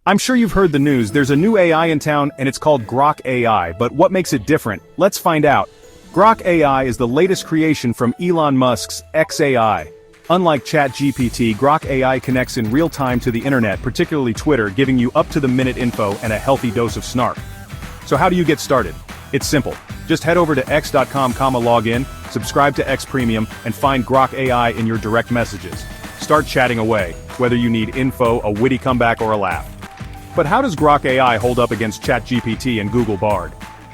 I'm sure you've heard the news, there's a new AI in town and it's called Grok AI, but what makes it different? Let's find out. Grok AI is the latest creation from Elon Musk's XAI. Unlike ChatGPT, Grok AI connects in real time to the internet, particularly Twitter, giving you up-to-the-minute info and a healthy dose of snark. So how do you get started? It's simple. Just head over to x.com, log in, subscribe to X Premium, and find Grok AI in your direct messages. Start chatting away, whether you need info, a witty comeback, or a laugh. But how does Grok AI hold up against ChatGPT and Google Bard?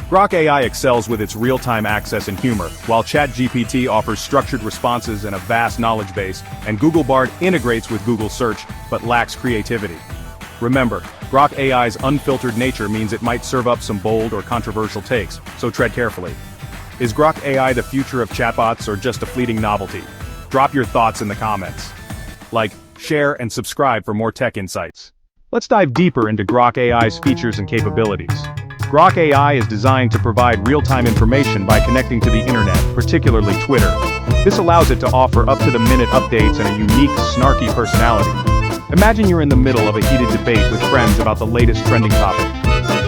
Grok AI excels with its real-time access and humor, while ChatGPT offers structured responses and a vast knowledge base, and Google Bard integrates with Google Search, but lacks creativity. Remember, Grok AI's unfiltered nature means it might serve up some bold or controversial takes, so tread carefully. Is Grok AI the future of chatbots or just a fleeting novelty? Drop your thoughts in the comments. Like, share, and subscribe for more tech insights. Let's dive deeper into Grok AI's features and capabilities. Grok AI is designed to provide real-time information by connecting to the internet, particularly Twitter. This allows it to offer up-to-the-minute updates and a unique, snarky personality. Imagine you're in the middle of a heated debate with friends about the latest trending topic.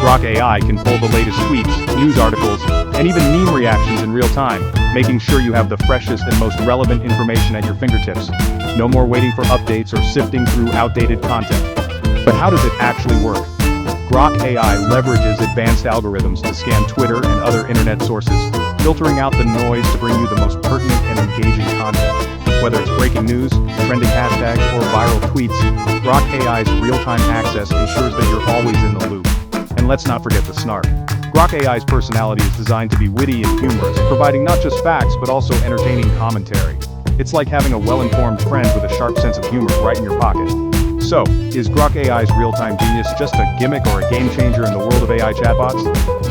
Grok AI can pull the latest tweets, news articles, and even meme reactions in real time, making sure you have the freshest and most relevant information at your fingertips. No more waiting for updates or sifting through outdated content. But how does it actually work? Grok AI leverages advanced algorithms to scan Twitter and other internet sources, filtering out the noise to bring you the most pertinent and engaging content. Whether it's breaking news, trending hashtags, or viral tweets, Grok AI's real-time access ensures that you're always in the loop. And let's not forget the snark. Grok AI's personality is designed to be witty and humorous, providing not just facts but also entertaining commentary. It's like having a well-informed friend with a sharp sense of humor right in your pocket. So, is Grok AI's real-time genius just a gimmick or a game-changer in the world of AI chatbots?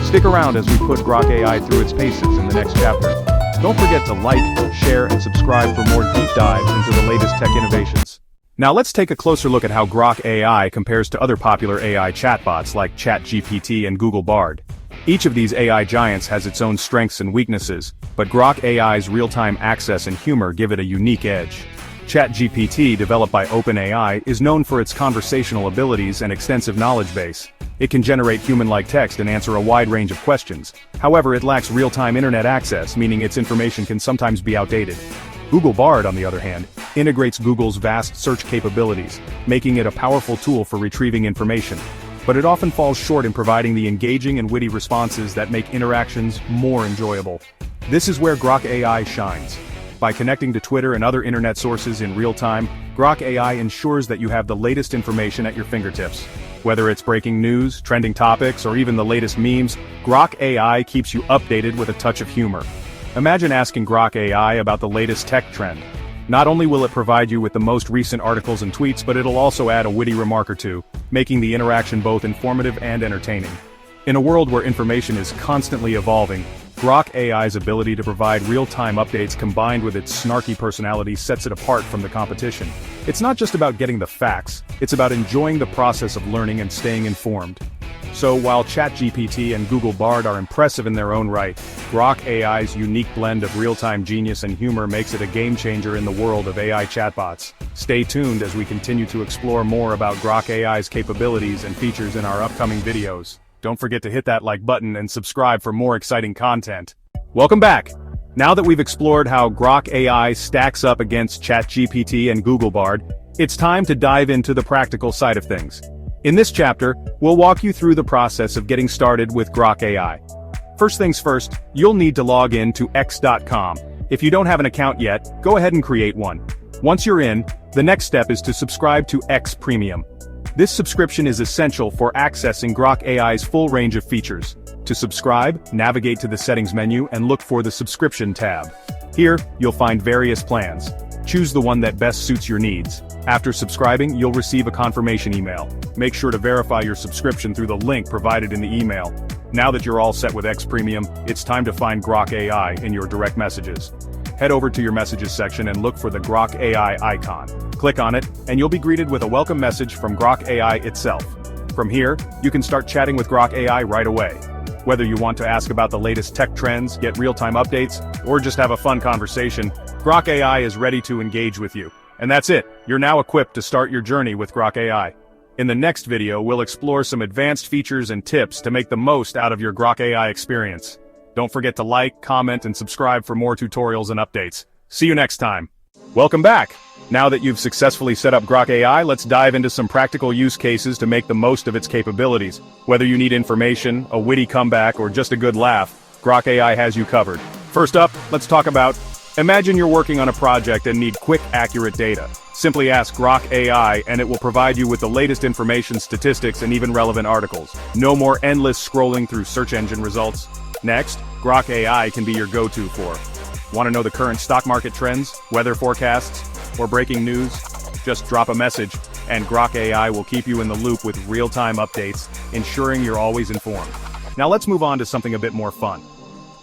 Stick around as we put Grok AI through its paces in the next chapter. Don't forget to like, share, and subscribe for more deep dives into the latest tech innovations. Now let's take a closer look at how Grok AI compares to other popular AI chatbots like ChatGPT and Google Bard. Each of these AI giants has its own strengths and weaknesses, but Grok AI's real-time access and humor give it a unique edge. ChatGPT, developed by OpenAI, is known for its conversational abilities and extensive knowledge base. It can generate human-like text and answer a wide range of questions. However, it lacks real-time internet access, meaning its information can sometimes be outdated. Google Bard, on the other hand, integrates Google's vast search capabilities, making it a powerful tool for retrieving information. But it often falls short in providing the engaging and witty responses that make interactions more enjoyable. This is where Grok AI shines. By connecting to Twitter and other internet sources in real time, Grok AI ensures that you have the latest information at your fingertips. Whether it's breaking news, trending topics, or even the latest memes, Grok AI keeps you updated with a touch of humor. Imagine asking Grok AI about the latest tech trend. Not only will it provide you with the most recent articles and tweets, but it'll also add a witty remark or two, making the interaction both informative and entertaining. In a world where information is constantly evolving, Grok AI's ability to provide real-time updates combined with its snarky personality sets it apart from the competition. It's not just about getting the facts, it's about enjoying the process of learning and staying informed. So while ChatGPT and Google Bard are impressive in their own right, Grok AI's unique blend of real-time genius and humor makes it a game-changer in the world of AI chatbots. Stay tuned as we continue to explore more about Grok AI's capabilities and features in our upcoming videos. Don't forget to hit that like button and subscribe for more exciting content. Welcome back! Now that we've explored how Grok AI stacks up against ChatGPT and Google Bard, it's time to dive into the practical side of things. In this chapter, we'll walk you through the process of getting started with Grok AI. First things first, you'll need to log in to x.com. If you don't have an account yet, go ahead and create one. Once you're in, the next step is to subscribe to X Premium. This subscription is essential for accessing Grok AI's full range of features. To subscribe, navigate to the settings menu and look for the subscription tab. Here, you'll find various plans. Choose the one that best suits your needs. After subscribing, you'll receive a confirmation email. Make sure to verify your subscription through the link provided in the email. Now that you're all set with X Premium, it's time to find Grok AI in your direct messages. Head over to your messages section and look for the Grok AI icon. Click on it, and you'll be greeted with a welcome message from Grok AI itself. From here, you can start chatting with Grok AI right away. Whether you want to ask about the latest tech trends, get real-time updates, or just have a fun conversation, Grok AI is ready to engage with you. And that's it, you're now equipped to start your journey with Grok AI. In the next video, we'll explore some advanced features and tips to make the most out of your Grok AI experience. Don't forget to like, comment, and subscribe for more tutorials and updates. See you next time. Welcome back. Now that you've successfully set up Grok AI, let's dive into some practical use cases to make the most of its capabilities. Whether you need information, a witty comeback, or just a good laugh, Grok AI has you covered. First up, let's talk about, imagine you're working on a project and need quick, accurate data. Simply ask Grok AI and it will provide you with the latest information, statistics, and even relevant articles. No more endless scrolling through search engine results. Next, Grok AI can be your go-to for. Want to know the current stock market trends, weather forecasts, or breaking news? Just drop a message, and Grok AI will keep you in the loop with real-time updates, ensuring you're always informed. Now let's move on to something a bit more fun.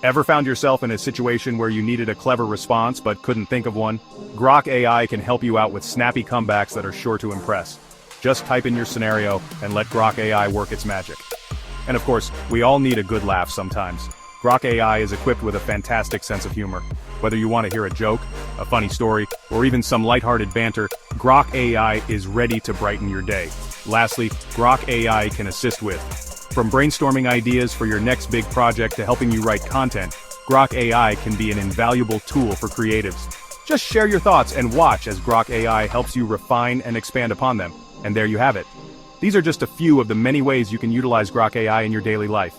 Ever found yourself in a situation where you needed a clever response but couldn't think of one? Grok AI can help you out with snappy comebacks that are sure to impress. Just type in your scenario and let Grok AI work its magic. And of course, we all need a good laugh sometimes. Grok AI is equipped with a fantastic sense of humor. Whether you want to hear a joke, a funny story, or even some lighthearted banter, Grok AI is ready to brighten your day. Lastly, Grok AI can assist with from brainstorming ideas for your next big project to helping you write content, Grok AI can be an invaluable tool for creatives. Just share your thoughts and watch as Grok AI helps you refine and expand upon them. And there you have it. These are just a few of the many ways you can utilize Grok AI in your daily life.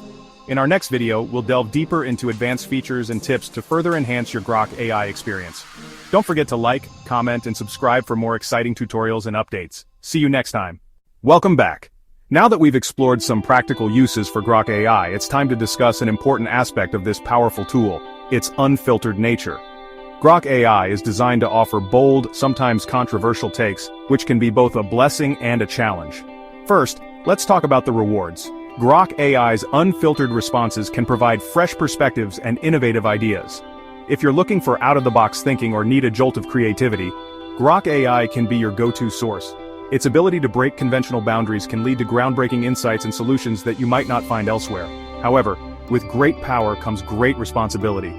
In our next video, we'll delve deeper into advanced features and tips to further enhance your Grok AI experience. Don't forget to like, comment, and subscribe for more exciting tutorials and updates. See you next time. Welcome back. Now that we've explored some practical uses for Grok AI, it's time to discuss an important aspect of this powerful tool, its unfiltered nature. Grok AI is designed to offer bold, sometimes controversial takes, which can be both a blessing and a challenge. First, let's talk about the rewards. Grok AI's unfiltered responses can provide fresh perspectives and innovative ideas. If you're looking for out-of-the-box thinking or need a jolt of creativity, Grok AI can be your go-to source. Its ability to break conventional boundaries can lead to groundbreaking insights and solutions that you might not find elsewhere. However, with great power comes great responsibility.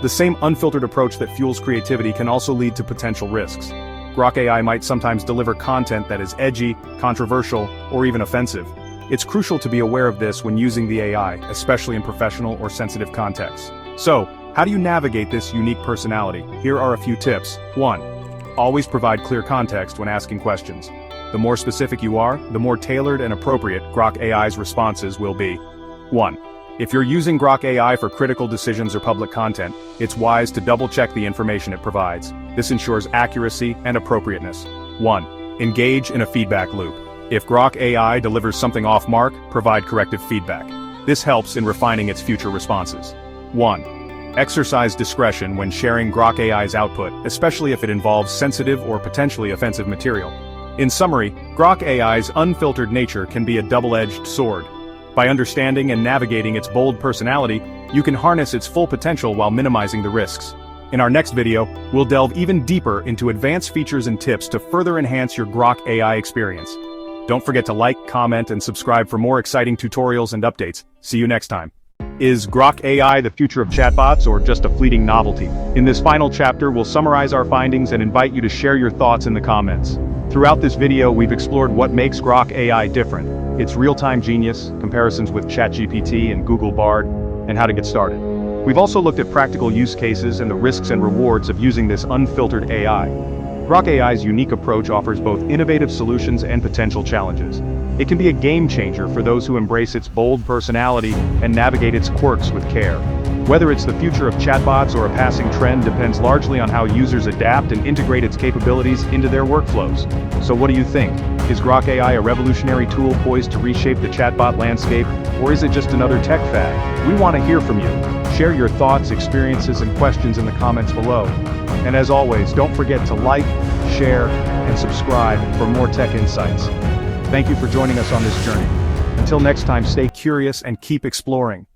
The same unfiltered approach that fuels creativity can also lead to potential risks. Grok AI might sometimes deliver content that is edgy, controversial, or even offensive. It's crucial to be aware of this when using the AI, especially in professional or sensitive contexts. So, how do you navigate this unique personality? Here are a few tips. 1. Always provide clear context when asking questions. The more specific you are, the more tailored and appropriate Grok AI's responses will be. 1. If you're using Grok AI for critical decisions or public content, it's wise to double-check the information it provides. This ensures accuracy and appropriateness. 1. Engage in a feedback loop. If Grok AI delivers something off-mark, provide corrective feedback. This helps in refining its future responses. 1. Exercise discretion when sharing Grok AI's output, especially if it involves sensitive or potentially offensive material. In summary, Grok AI's unfiltered nature can be a double-edged sword. By understanding and navigating its bold personality, you can harness its full potential while minimizing the risks. In our next video, we'll delve even deeper into advanced features and tips to further enhance your Grok AI experience. Don't forget to like, comment, and subscribe for more exciting tutorials and updates. See you next time. Is Grok AI the future of chatbots or just a fleeting novelty? In this final chapter, we'll summarize our findings and invite you to share your thoughts in the comments. Throughout this video, we've explored what makes Grok AI different, its real-time genius, comparisons with ChatGPT and Google Bard, and how to get started. We've also looked at practical use cases and the risks and rewards of using this unfiltered AI. Grok AI's unique approach offers both innovative solutions and potential challenges. It can be a game changer for those who embrace its bold personality and navigate its quirks with care. Whether it's the future of chatbots or a passing trend depends largely on how users adapt and integrate its capabilities into their workflows. So what do you think? Is Grok AI a revolutionary tool poised to reshape the chatbot landscape, or is it just another tech fad? We want to hear from you. Share your thoughts, experiences, and questions in the comments below. And as always, don't forget to like, share, and subscribe for more tech insights. Thank you for joining us on this journey. Until next time, stay curious and keep exploring.